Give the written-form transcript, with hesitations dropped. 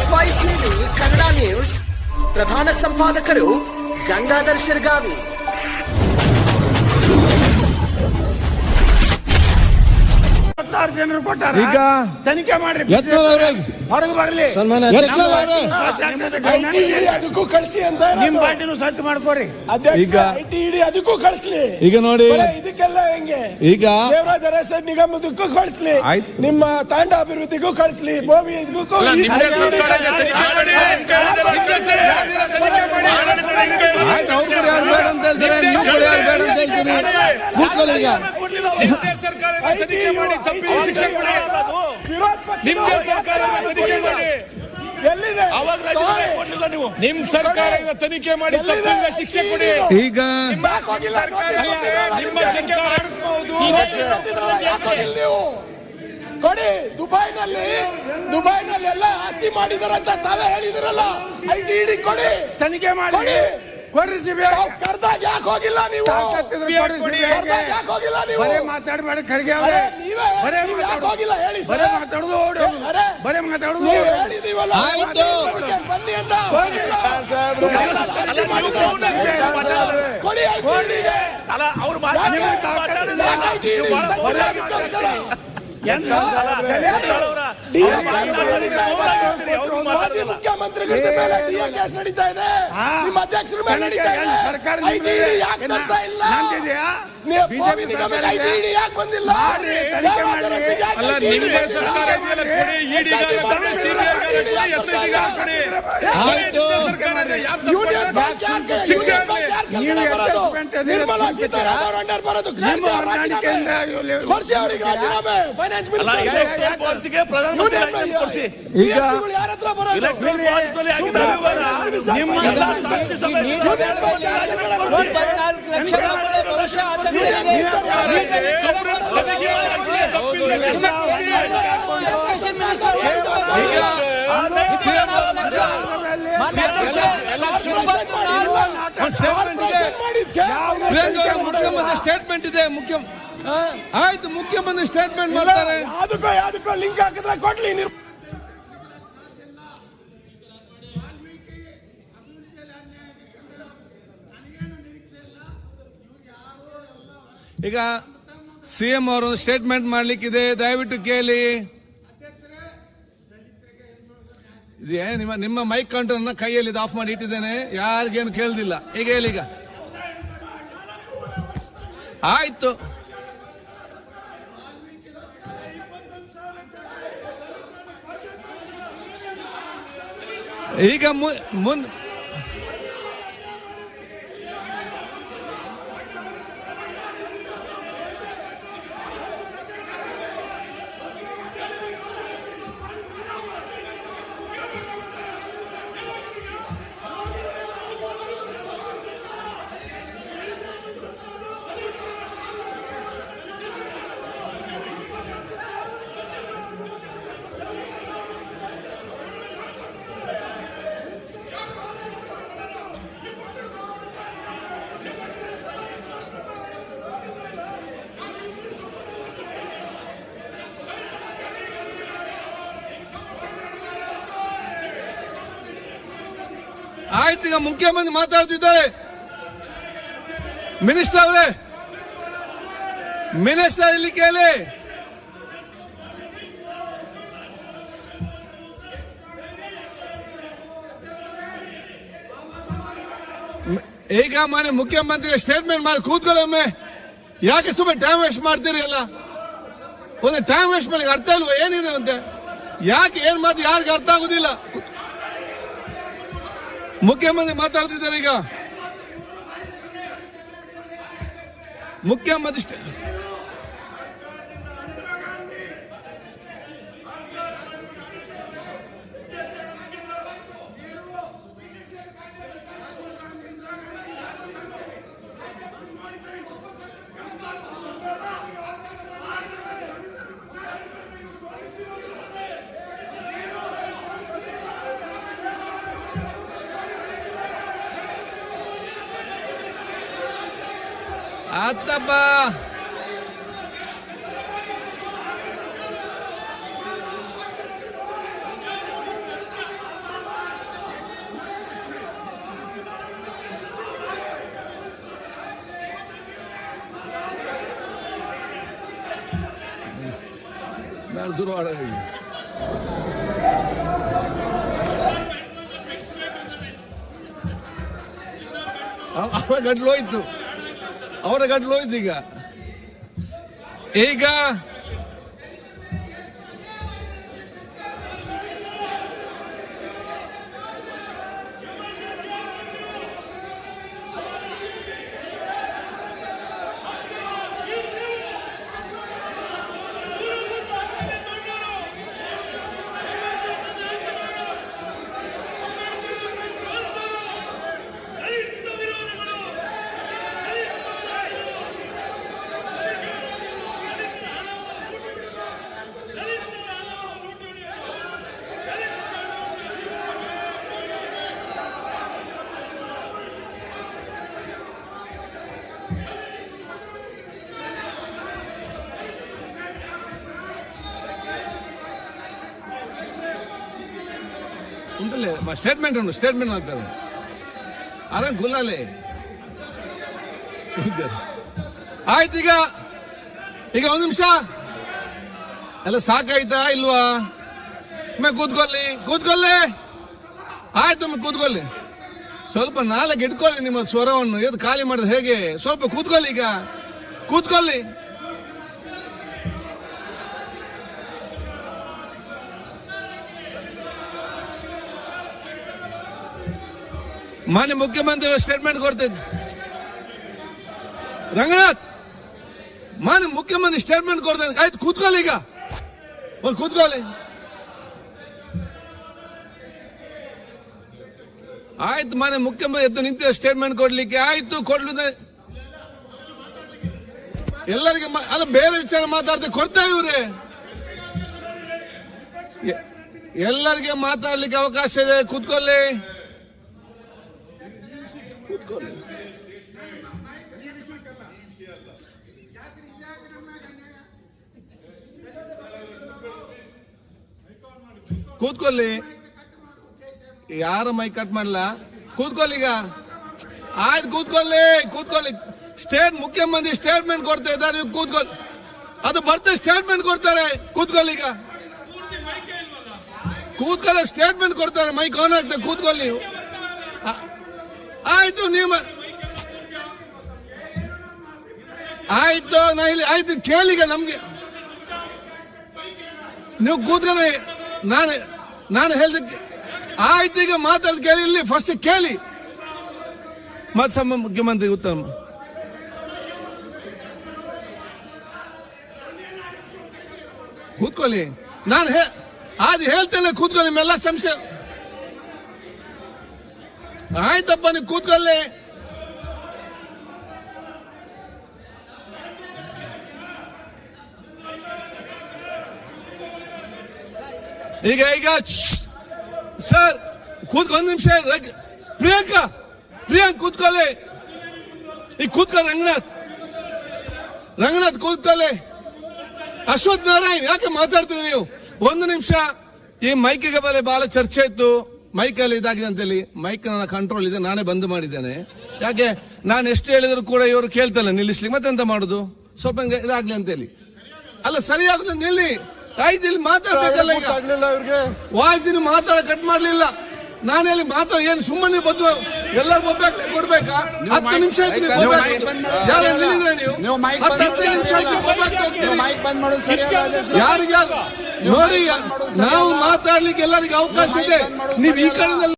FITV Kannada news ಪ್ರಧಾನ ಸಂಪಾದಕರು ಗಂಗಾಧರ್ ಶಿರ್ಗಾವಿ. ಜನರು ಕೊಟ್ಟಾರ. ಈಗ ತನಿಖೆ ಮಾಡ್ರಿ, ಹೊರಗೆ ಬರಲಿ. ಅದಕ್ಕೂ ಕಳಿಸಿ ಅಂತ ನಿಮ್ ಪಾರ್ಟಿನೂ ಸ್ವಚ್ಛ ಮಾಡ್ಕೋರಿ. ಈಗ ಅದಕ್ಕೂ ಕಳಿಸ್ಲಿ. ಈಗ ನೋಡಿ ಇದಕ್ಕೆಲ್ಲ ಹೆಂಗೆ ಈಗ ದೇವರಾಜ ಅರಸು ನಿಗಮದಕ್ಕೂ ಕಳಿಸ್ಲಿ, ನಿಮ್ಮ ತಾಂಡ ಅಭಿವೃದ್ಧಿಗೂ ಕಳಿಸ್ಲಿ, ಬೋವಿ ಇದಕ್ಕೂ ನಿಮ್ ಸರ್ಕಾರ ತನಿಖೆ ಮಾಡಿ ತಪ್ಪಿಲ್ಲ ಶಿಕ್ಷೆ ಕೊಡಿ. ಈಗ ನಿಮ್ಮ ಸರ್ಕಾರ ಕೊಡಿ. ದುಬೈನಲ್ಲಿ ಎಲ್ಲ ಆಸ್ತಿ ಮಾಡಿದಾರಂತ ತಾವೇ ಹೇಳಿದಿರಲ್ಲ. ITD ಕೊಡಿ, ತನಿಖೆ ಮಾಡಿ ಕೊಡ್ರಿ. ಕರ್ದಾಗ ಯಾಕೆ ಹೋಗಿಲ್ಲ ನೀವು? ಬರೇ ಮಾತಾಡ್ಬೇಡ ಖರ್ಗೆ ಅವರೇ, ಬರೇ ಹೋಗಿಲ್ಲ ಹೇಳಿ. ಬರೇ ಮಾತಾಡುದು ಬರೇ ಮಾತಾಡುದು ಬನ್ನಿ ಅಂತ ಕೊಡಿ. ಅವ್ರು ಮುಖ್ಯಮಂತ್ರಿಗಳ ಮೇಲೆ ಕೇಸ್ ನಡೀತಾ ಇದೆ, ನಿಮ್ಮ ಅಧ್ಯಕ್ಷರ ಮೇಲೆ ನಡೀತಾ ಇದೆ. ಯಾಕೆ ಬರ್ತಾ ಇಲ್ಲ? ಯಾಕೆ ಬಂದಿಲ್ಲ? ಅಲ್ಲ, ನಿಮಗೆ ಸರ್ಕಾರ ಇದೆಯಲ್ಲ, ಕೊಡಿ. ಶಿಕ್ಷೆ ನಿರ್ಮಲಾ ಸೀತಾರಾಮನ್ ಬರೋದು ಫೈನಾನ್ಸ್ ಈಗ ಯಾರ ಹತ್ರ ಬರೋದು? ಮುಖ್ಯಮಂತ್ರಿ ಸ್ಟೇಟ್ಮೆಂಟ್ ಇದೆ. ಆಯ್ತು, ಮುಖ್ಯಮಂತ್ರಿ ಸ್ಟೇಟ್ಮೆಂಟ್ ಮಾಡ್ತಾರೆ. ಯಾವ್ದಕ್ಕೋ ಲಿಂಕ್ ಹಾಕಿದ್ರೆ ಕೊಡ್ಲಿ. ಈಗ CM ಅವರು ಸ್ಟೇಟ್ಮೆಂಟ್ ಮಾಡ್ಲಿಕ್ಕಿದೆ, ದಯವಿಟ್ಟು ಕೇಳಿ. ನಿಮ್ಮ ಮೈಕ್ ಕಂಟ್ರೋಲ್ ಕೈಯಲ್ಲಿ ಆಫ್ ಮಾಡಿ ಇಟ್ಟಿದ್ದೇನೆ, ಯಾರಿಗೇನು ಕೇಳ್ದಿಲ್ಲ. ಈಗ ಹೇಳಿ. ಈಗ ಆಯ್ತು, ಈಗ ಮುಂದೆ ಆಯ್ತು. ಈಗ ಮುಖ್ಯಮಂತ್ರಿ ಮಾತಾಡ್ತಿದ್ದಾರೆ. ಮಿನಿಸ್ಟರ್ ಅವರೇ, ಮಿನಿಸ್ಟರ್ ಇಲ್ಲಿ ಕೇಳಿ. ಈಗ ಮನೆ ಮುಖ್ಯಮಂತ್ರಿ ಸ್ಟೇಟ್ಮೆಂಟ್ ಮಾಡಿ ಕೂತ್ಕೊಳ್ಳೊಮ್ಮೆ. ಯಾಕೆ ಸುಮ್ಮನೆ ಟೈಮ್ ವೇಸ್ಟ್ ಮಾಡ್ತೀರಿ? ಎಲ್ಲ ಒಂದು ಟೈಮ್ ವೇಸ್ಟ್ ಮಾಡಿ ಅರ್ಥ ಇಲ್ವಾ ಏನಿದೆ ಅಂತೆ? ಯಾಕೆ ಏನ್ ಮಾತು ಯಾರಿಗೆ ಅರ್ಥ ಆಗುದಿಲ್ಲ? ಮುಖ್ಯಮಂತ್ರಿ ಮಾತಾಡ್ತಿದ್ದಾರೆ. ಈಗ ಮುಖ್ಯಮಂತ್ರಿ ಆತಪ್ಪ. ಮಾತಾಡ ಶುರು ಮಾಡೋದು. ಅವರ ಗಂಟ್ಲು ಹೋಯ್ತು, ಅವರ ಗಂಟ್ಲು ಹೋಯ್ತು. ಈಗ ఉంటలే మా స్టేట్మెంట్ అంటారు అలా గుల్లాలే. ಆಯ್ತು, ಈಗ ಒಂದು ನಿಮಿಷ ಎಲ್ಲ ಸಾಕಾಯ್ತಾ ಇಲ್ವಾ? ಕೂತ್ಕೊಳ್ಳಿ. ಆಯ್ತು, ಕೂತ್ಕೊಳ್ಳಿ. ಸ್ವಲ್ಪ ನಾಲ್ಕು ಇಟ್ಕೊಳ್ಳಿ ನಿಮ್ಮ ಸ್ವರವನ್ನು. ಎದ್ದು ಖಾಲಿ ಮಾಡಿದ್ರೆ ಹೇಗೆ? ಸ್ವಲ್ಪ ಕೂತ್ಕೊಳ್ಳಿ. ಈಗ ಕೂತ್ಕೊಳ್ಳಿ. ಮಾನ್ಯ ಮುಖ್ಯಮಂತ್ರಿಗಳು ಸ್ಟೇಟ್ಮೆಂಟ್ ಕೊಡ್ತಿದ್ದೆ. ರಂಗನಾಥ್, ಮಾನ್ಯ ಮುಖ್ಯಮಂತ್ರಿ ಸ್ಟೇಟ್ಮೆಂಟ್ ಕೊಡ್ತಾರೆ. ಆಯ್ತು, ಕೂತ್ಕೊಳ್ಳಿ. ಈಗ ಕೂತ್ಕೊಳ್ಳಿ. ಆಯ್ತು, ಮಾನ್ಯ ಮುಖ್ಯಮಂತ್ರಿ ಎದ್ದು ನಿಂತಿರೋ ಸ್ಟೇಟ್ಮೆಂಟ್ ಕೊಡ್ಲಿಕ್ಕೆ. ಆಯ್ತು, ಕೊಡ್ಲಿದೆ. ಎಲ್ಲರಿಗೆ ಅಲ್ಲ, ಬೇರೆ ವಿಚಾರ ಮಾತಾಡ್ತಾರೆ. ಕೊಡ್ತಾ ಇವ್ರೆ ಎಲ್ಲರಿಗೆ ಮಾತಾಡ್ಲಿಕ್ಕೆ ಅವಕಾಶ ಇದೆ. ಕೂತ್ಕೊಳ್ಳಿ. ಕೂತ್ಕೊಳ್ಳಿ. ಯಾರ ಮೈ ಕಟ್ ಮಾಡಲ್ಲ. ಕೂತ್ಕೊಳ್ಳಿ. ಈಗ ಆಯ್ತು, ಕೂತ್ಕೊಳ್ಳಿ. ಮುಖ್ಯಮಂತ್ರಿ ಸ್ಟೇಟ್ಮೆಂಟ್ ಕೊಡ್ತಾ ಇದ್ದಾರೆ. ನೀವು ಕೂತ್ಕೊಳ್ಳಿ. ಅದು ಬರ್ತಾರೆ, ಸ್ಟೇಟ್ಮೆಂಟ್ ಕೊಡ್ತಾರೆ. ಕೂತ್ಕೊಳ್ಳಿ. ಈಗ ಕೂತ್ಕೊಳ್ಳಿ. ಸ್ಟೇಟ್ಮೆಂಟ್ ಕೊಡ್ತಾರೆ. ಮೈಕ್ ಆನ್ ಆಗ್ತದೆ. ಕೂತ್ಕೊಳ್ಳಿ. ಆಯ್ತು, ನೀವು ಆಯ್ತು, ಆಯ್ತು, ಕೇಳಿಗ ನಮ್ಗೆ ನೀವು ಕೂತ್ಕೊಳ್ಳಿ. ನಾನು ಹೇಳಿದಕ್ಕೆ ಆಯ್ತು. ಈಗ ಮಾತಾಡ್ ಕೇಳಿ. ಇಲ್ಲಿ ಫಸ್ಟ್ ಕೇಳಿ, ಮತ್ ಮುಖ್ಯಮಂತ್ರಿ ಉತ್ತರ. ಕೂತ್ಕೊಳ್ಳಿ. ನಾನು ಹೇಳ್ತೇನೆ. ಕೂತ್ಕೊಳ್ಳಿ. ನಿಮ್ಮೆಲ್ಲ ಸಂಶಯ ಆಯ್ತಪ್ಪ, ನೀವು ಕೂತ್ಕೊಳ್ಳಿ. ಈಗ ಸರ್ ಕೂತ್ಕೊಂಡ್ ನಿಮಿಷ. ಪ್ರಿಯಾಂಕಾ ಕೂತ್ಕೊಳ್ಳಿ. ಈಗ ಕೂತ್ಕೊಳ್ಳಿ. ರಂಗನಾಥ್ ಕೂತ್ಕೊಳ್ಳಿ. ಅಶ್ವಥ್ ನಾರಾಯಣ್, ಯಾಕೆ ಮಾತಾಡ್ತೀರಿ ನೀವು? ಒಂದು ನಿಮಿಷ. ಈ ಮೈಕಿಗೆ ಬಹಳ ಚರ್ಚೆ ಇತ್ತು. ಮೈಕಲ್ಲಿ ಇದಾಗಿದೆ ಅಂತೇಳಿ. ಮೈಕ್ ನನ್ನ ಕಂಟ್ರೋಲ್ ಇದೆ, ನಾನೇ ಬಂದ್ ಮಾಡಿದ್ದೇನೆ. ಯಾಕೆ ನಾನು ಎಷ್ಟು ಹೇಳಿದ್ರು ಕೂಡ ಇವರು ಕೇಳ್ತಲ್ಲ ನಿಲ್ಲಿಸ್ಲಿಕ್ಕೆ. ಮತ್ತೆಂತ ಮಾಡುದು? ಸ್ವಲ್ಪ ಇದಾಗ್ಲಿ ಅಂತೇಳಿ. ಅಲ್ಲ, ಸರಿಯಾಗುತ್ತೆ, ನಿಲ್ಲಿ. ಆಯ್ತು, ಇಲ್ಲಿ ಮಾತಾಡ್ಬೇಕಲ್ಲ. ಈಗ ವಾಯ್ಸಿನ ಮಾತಾಡ ಕಟ್ ಮಾಡ್ಲಿಲ್ಲ. ನಾನು ಹೇಳಿ ಏನು ಸುಮ್ಮನೆ ಬಂದು ಎಲ್ಲರೂ ಕೊಡ್ಬೇಕಾ? 10 ನಿಮಿಷ ಯಾರಿಗಾರು ನೋಡಿ, ನಾವು ಮಾತಾಡ್ಲಿಕ್ಕೆ ಎಲ್ಲರಿಗೂ ಅವಕಾಶ ಇದೆ. ನೀವು ಈ ಕಡೆ